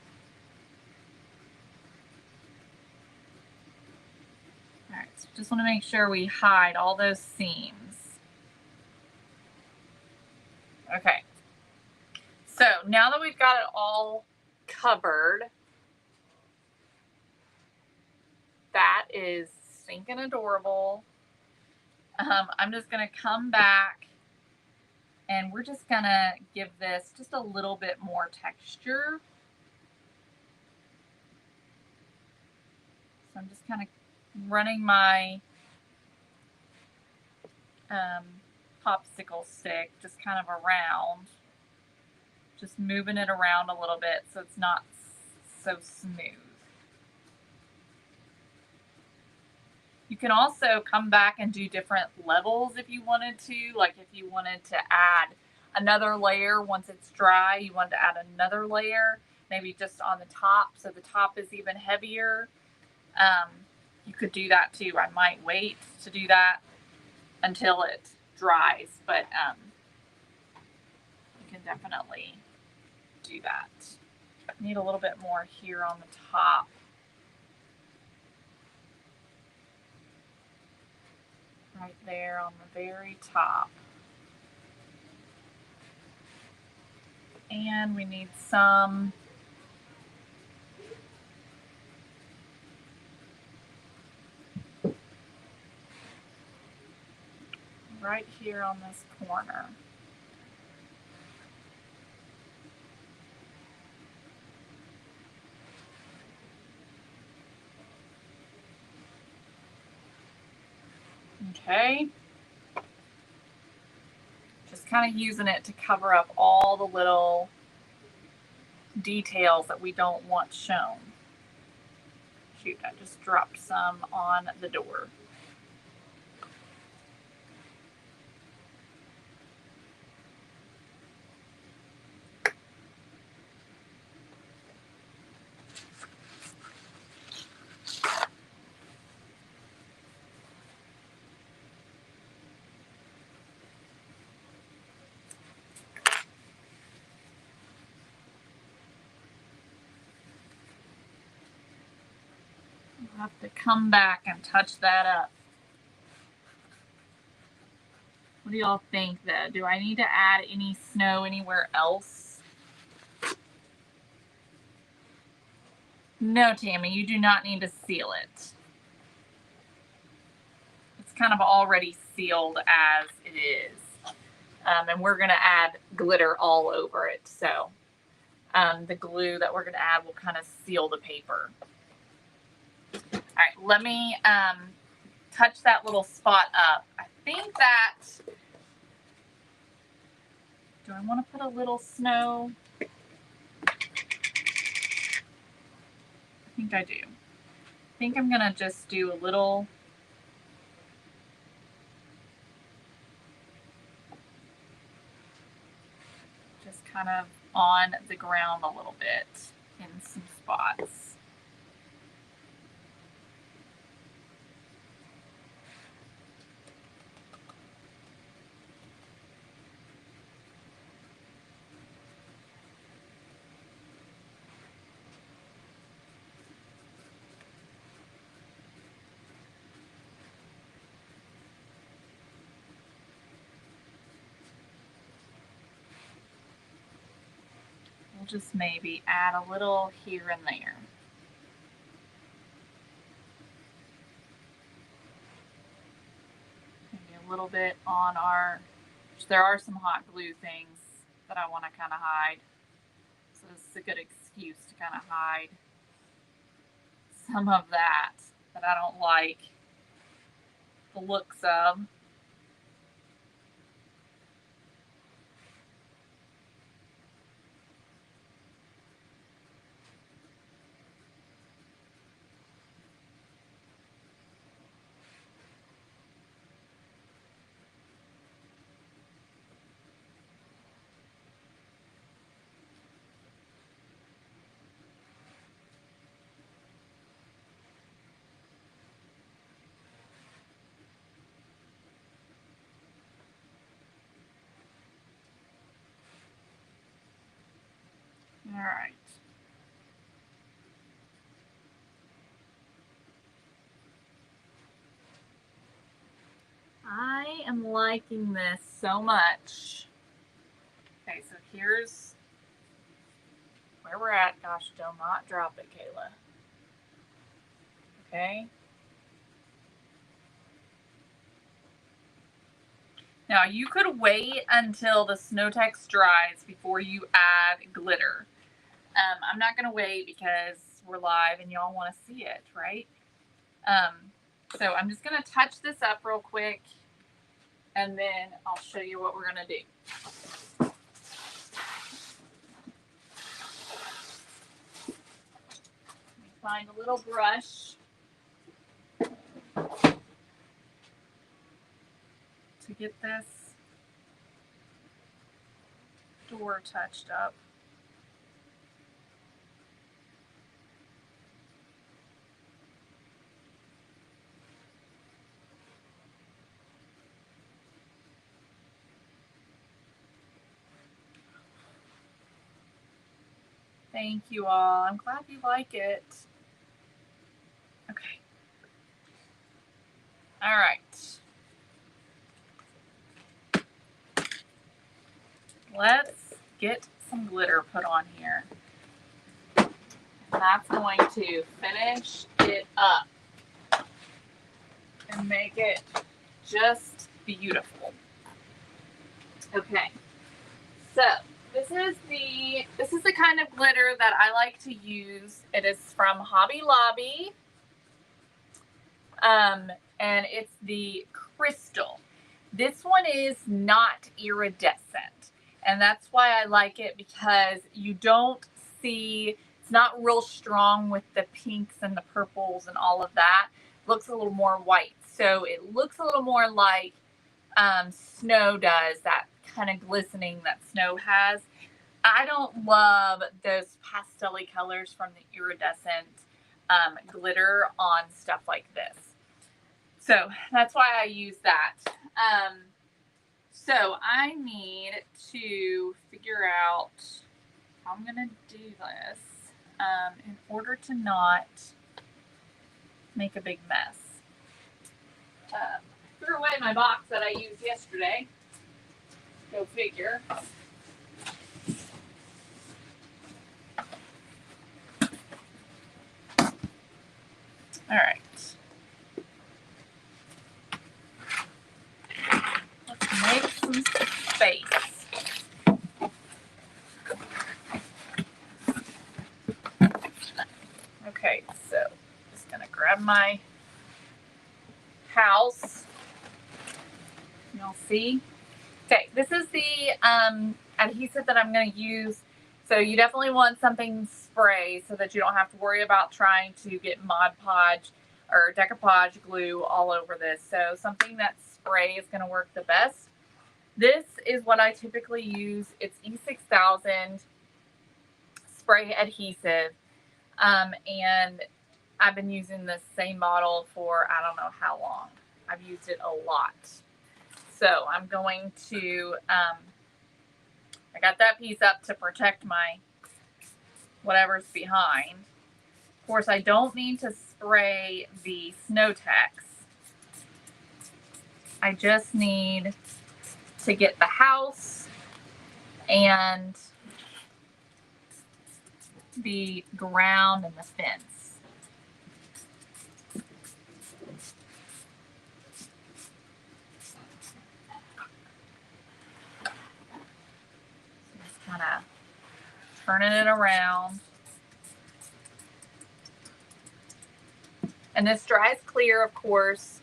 All right, so just want to make sure we hide all those seams. Okay. So now that we've got it all covered, that is stinking adorable. I'm just going to come back and we're just going to give this just a little bit more texture. So I'm just kind of running my popsicle stick just kind of around, just moving it around a little bit so it's not so smooth. You can also come back and do different levels if you wanted to. Like if you wanted to add another layer once it's dry, you wanted to add another layer, maybe just on the top so the top is even heavier. You could do that too. I might wait to do that until it dries, but you can definitely do that. Need a little bit more here on the top. Right there on the very top. And we need some right here on this corner. Okay. Just kind of using it to cover up all the little details that we don't want shown. Shoot, I just dropped some on the door. I'll have to come back and touch that up. What do y'all think though? Do I need to add any snow anywhere else? No, Tammy, you do not need to seal it. It's kind of already sealed as it is. And we're going to add glitter all over it. So the glue that we're going to add will kind of seal the paper. All right, let me touch that little spot up. I think that, do I want to put a little snow? I think I do. I think I'm going to just do a little. Just kind of on the ground a little bit in some spots. We'll just maybe add a little here and there. Maybe a little bit on our, there are some hot glue things that I want to kind of hide. So this is a good excuse to kind of hide some of that I don't like the looks of. All right. I am liking this so much. Okay, so here's where we're at. Gosh, do not drop it, Kayla. Okay. Now you could wait until the snow text dries before you add glitter. I'm not gonna wait because we're live and y'all want to see it, right? So I'm just gonna touch this up real quick, and then I'll show you what we're gonna do. Find a little brush to get this door touched up. Thank you all. I'm glad you like it. Okay. All right. Let's get some glitter put on here. And that's going to finish it up and make it just beautiful. Okay. So this is the kind of glitter that I like to use. It is from Hobby Lobby. And it's the crystal. This one is not iridescent, and that's why I like it, because you don't see, it's not real strong with the pinks and the purples and all of that. It looks a little more white, so it looks a little more like snow does, that kind of glistening that snow has. I don't love those pastel-y colors from the iridescent glitter on stuff like this. So that's why I use that. So I need to figure out how I'm going to do this in order to not make a big mess. I threw away my box that I used yesterday. Go figure. All right. Let's make some space. Okay, so just gonna grab my house. You'll see. Okay, this is the adhesive that I'm going to use. So you definitely want something spray so that you don't have to worry about trying to get Mod Podge or decoupage glue all over this. So something that spray is going to work the best. This is what I typically use. It's E6000 spray adhesive. And I've been using this same model for I don't know how long. I've used it a lot. So I'm going to, I got that piece up to protect my whatever's behind. Of course, I don't need to spray the snow tex. I just need to get the house and the ground and the fence. Kind of turning it around. And this dries clear, of course.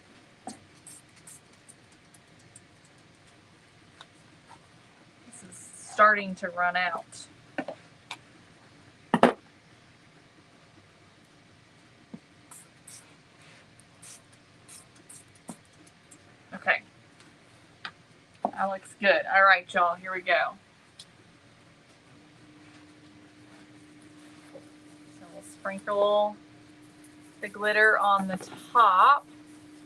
This is starting to run out. Okay. That looks good. All right, y'all, here we go. Sprinkle the glitter on the top,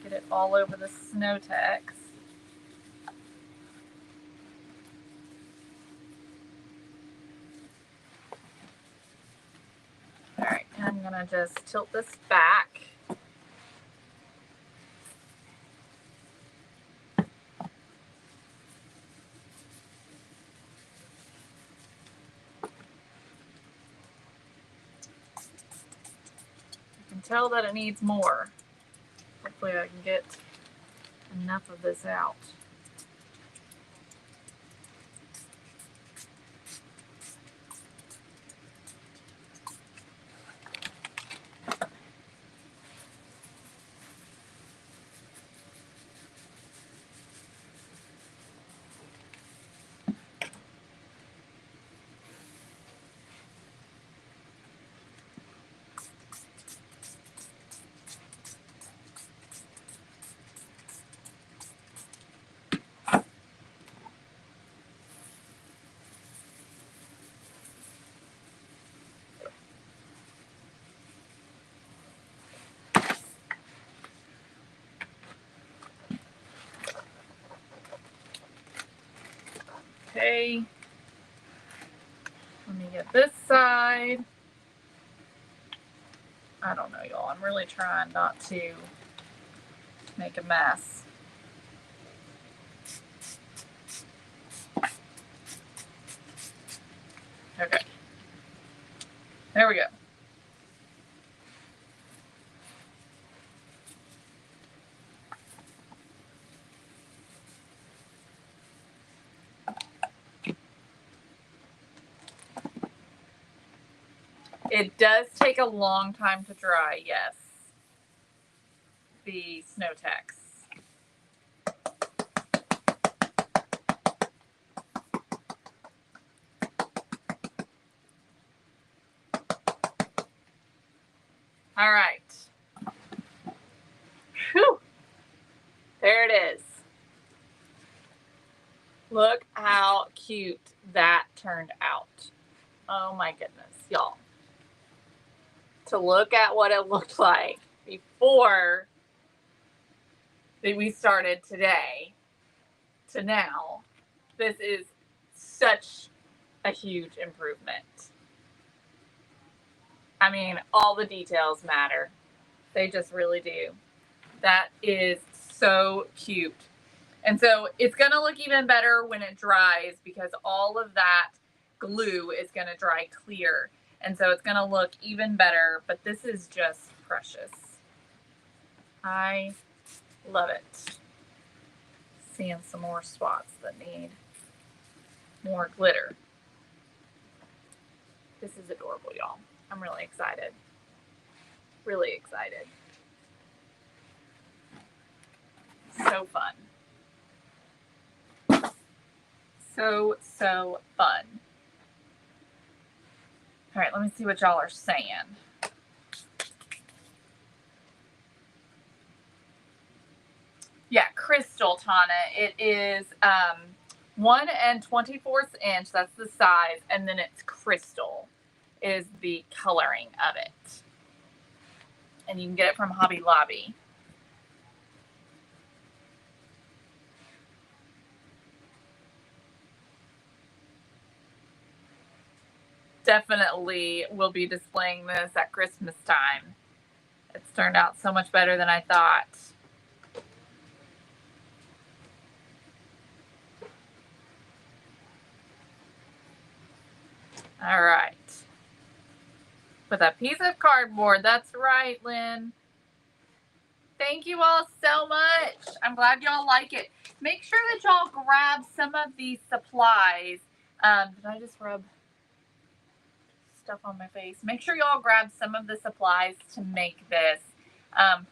get it all over the snow tex. All right, and I'm gonna just tilt this back. Tell that it needs more. Hopefully I can get enough of this out. Okay, let me get this side. I don't know, y'all. I'm really trying not to make a mess. Okay, there we go. It does take a long time to dry, yes. The snow tex. Look how cute that turned out. Oh my goodness, y'all. To look at what it looked like before we started today to now, this is such a huge improvement. I mean, all the details matter. They just really do. That is so cute. And so it's going to look even better when it dries because all of that glue is going to dry clear. And so it's going to look even better, but this is just precious. I love it. Seeing some more spots that need more glitter. This is adorable, y'all. I'm really excited. Really excited. So fun. So fun. All right, let me see what y'all are saying. Yeah, crystal, Tana. It is 1 24 inch. That's the size. And then it's crystal is the coloring of it. And you can get it from Hobby Lobby. Definitely will be displaying this at Christmas time. It's turned out so much better than I thought. All right. With a piece of cardboard. That's right, Lynn. Thank you all so much. I'm glad y'all like it. Make sure that y'all grab some of these supplies. Did I just rub stuff on my face? Make sure y'all grab some of the supplies to make this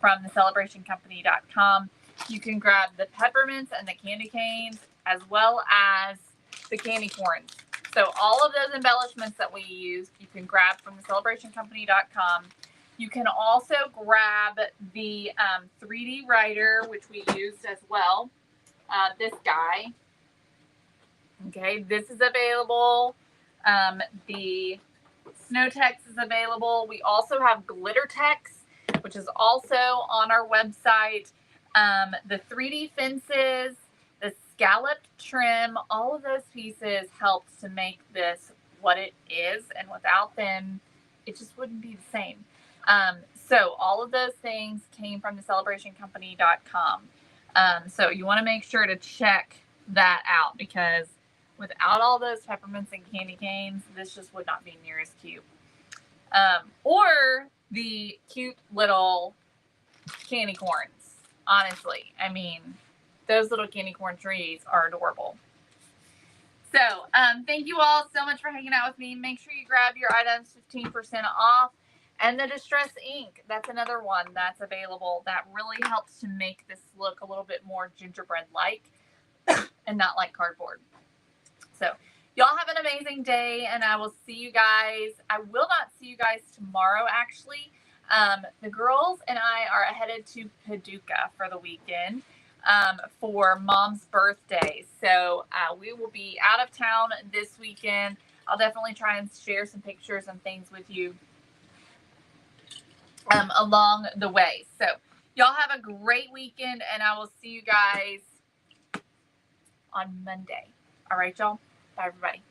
from thecelebrationcompany.com. You can grab the peppermints and the candy canes as well as the candy corns. So all of those embellishments that we used, you can grab from thecelebrationcompany.com. You can also grab the 3D writer, which we used as well. This guy. Okay, this is available. The Snow Text is available. We also have Glitter Text, which is also on our website. The 3D fences, the scalloped trim, all of those pieces helped to make this what it is. And without them, it just wouldn't be the same. So all of those things came from thecelebrationcompany.com. So you want to make sure to check that out because without all those peppermints and candy canes, this just would not be near as cute. Or the cute little candy corns. Honestly, I mean, those little candy corn trees are adorable. So, thank you all so much for hanging out with me. Make sure you grab your items 15% off. And the Distress ink, that's another one that's available that really helps to make this look a little bit more gingerbread-like and not like cardboard. So, y'all have an amazing day, and I will see you guys. I will not see you guys tomorrow, actually. The girls and I are headed to Paducah for the weekend for Mom's birthday. So, we will be out of town this weekend. I'll definitely try and share some pictures and things with you along the way. So, y'all have a great weekend, and I will see you guys on Monday. All right, y'all. Bye, everybody.